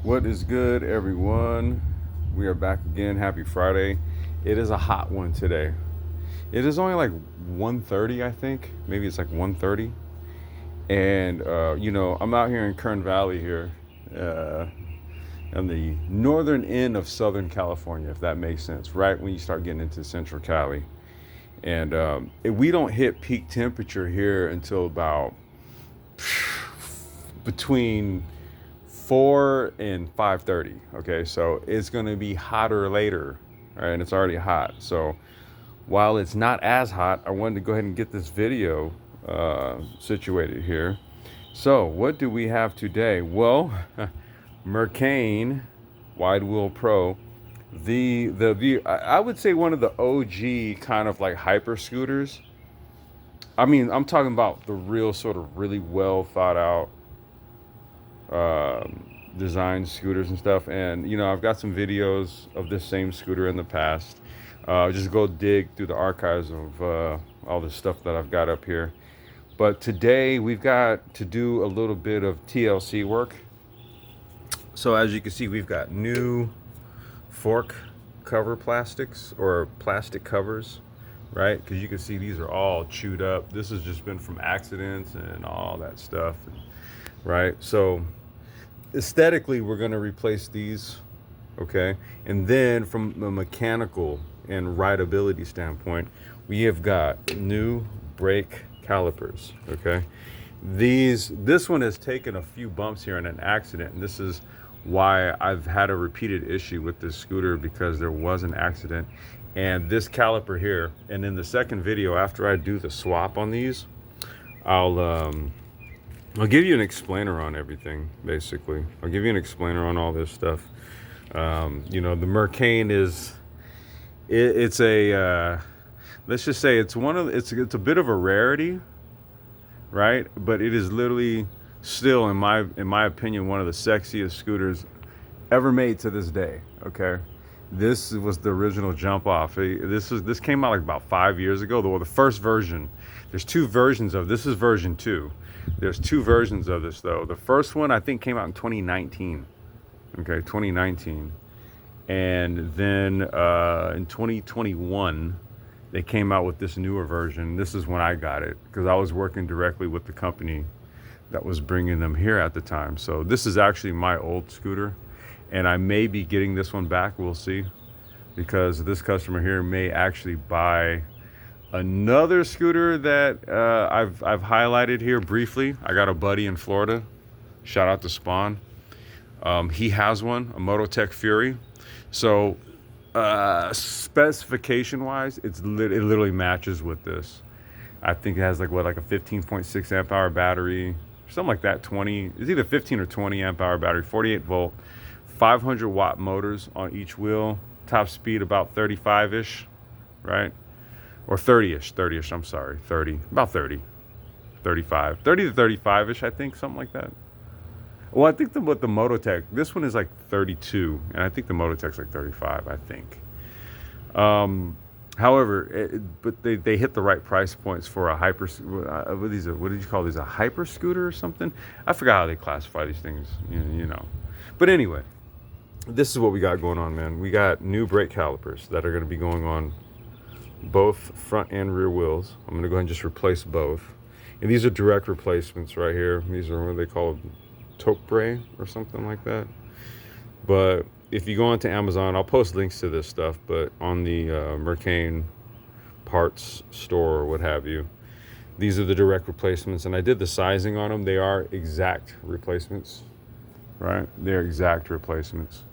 What is good, everyone? We are back again. Happy Friday. It is a hot one today. It is only like 1:30, I think. Maybe it's like 1:30. And I'm out here in Kern Valley here, uh, on the northern end of Southern California, if that makes sense. Right when you start getting into Central Cali, and we don't hit peak temperature here until about between 4 and 5:30. Okay, so it's going to be hotter later, right? And it's already hot. So while it's not as hot, I wanted to go ahead and get this video situated here. So what do we have today? Well, Mercane Wide Wheel Pro, I would say one of the OG kind of like hyper scooters. I mean, I'm talking about the real sort of really well thought out design scooters and stuff. And I've got some videos of this same scooter in the past. Just go dig through the archives of all the stuff that I've got up here. But today we've got to do a little bit of TLC work. So as you can see, we've got new fork cover plastics or plastic covers, right? Because you can see these are all chewed up. This has just been from accidents and all that stuff, right? So aesthetically, we're going to replace these, okay? And then from the mechanical and rideability standpoint, we have got new brake calipers, okay? This one has taken a few bumps here in an accident, and this is why I've had a repeated issue with this scooter, because there was an accident. And this caliper here, and in the second video after I do the swap on these, I'll give you an explainer on everything, basically. I'll give you an explainer on all this stuff. The Mercane it's a, let's just say it's a bit of a rarity, right? But it is literally still, in my opinion, one of the sexiest scooters ever made to this day, okay? This was the original jump off. This came out like about 5 years ago. The first version. There's two versions of this. Is version 2. There's two versions of this though. The first one I think came out in 2019. Okay, 2019. And then in 2021 they came out with this newer version. This is when I got it, because I was working directly with the company that was bringing them here at the time. So this is actually my old scooter, and I may be getting this one back. We'll see, because this customer here may actually buy another scooter that I've highlighted here briefly. I got a buddy in Florida. Shout out to Spawn. He has one, a Mototech Fury. So specification-wise, it literally matches with this. I think it has like a 15.6 amp hour battery, something like that. It's either 15 or 20 amp hour battery, 48 volt, 500 watt motors on each wheel. Top speed about 35-ish, right? Or 30-ish, I'm sorry, 30, about 30, 35, 30 to 35-ish, I think, something like that. Well, I think with the Mototech, this one is like 32, and I think the Mototech's like 35, I think. However, but they hit the right price points for a hyper, what did you call these, a hyper scooter or something? I forgot how they classify these things, you know. But anyway, this is what we got going on, man. We got new brake calipers that are going to be going on both front and rear wheels. I'm going to go ahead and just replace both. And these are direct replacements right here. These are what they call Tokbre or something like that. But if you go onto Amazon, I'll post links to this stuff, but on the Mercane parts store or what have you, these are the direct replacements. And I did the sizing on them. They are exact replacements, right? They're exact replacements.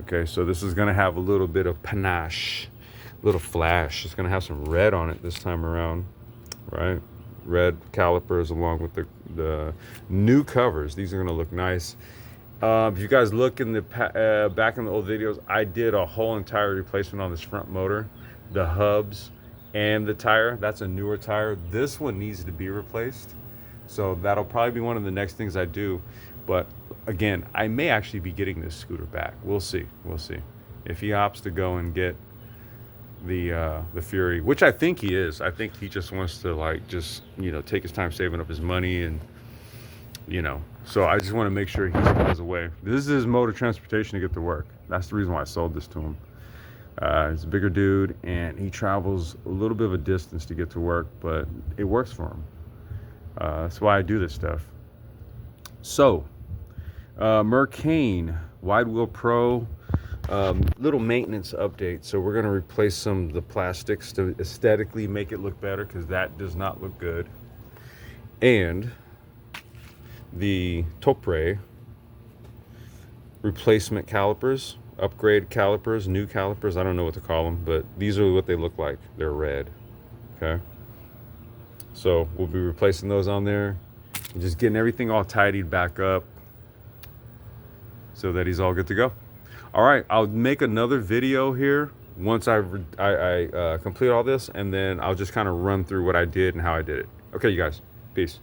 Okay, so this is going to have a little bit of panache, little flash. It's going to have some red on it this time around, right? Red calipers along with the new covers. These are going to look nice. If you guys look in the back in the old videos, I did a whole entire replacement on this front motor, the hubs, and the tire. That's a newer tire. This one needs to be replaced, so that'll probably be one of the next things I do. But again, I may actually be getting this scooter back. We'll see. If he opts to go and get the Fury, which I think he is. I think he just wants to take his time saving up his money and you know. So I just want to make sure he stays away. This is his mode of transportation to get to work. That's the reason why I sold this to him. He's a bigger dude, and he travels a little bit of a distance to get to work, but it works for him. That's why I do this stuff. So, Mercane Wide Wheel Pro, little maintenance update. So we're going to replace some of the plastics to aesthetically make it look better, because that does not look good. And the Topre replacement calipers, upgrade calipers, new calipers, I don't know what to call them, but these are what they look like. They're red. Okay, so we'll be replacing those on there and just getting everything all tidied back up so that he's all good to go. All right, I'll make another video here once I complete all this, and then I'll just kind of run through what I did and how I did it. Okay, you guys, peace.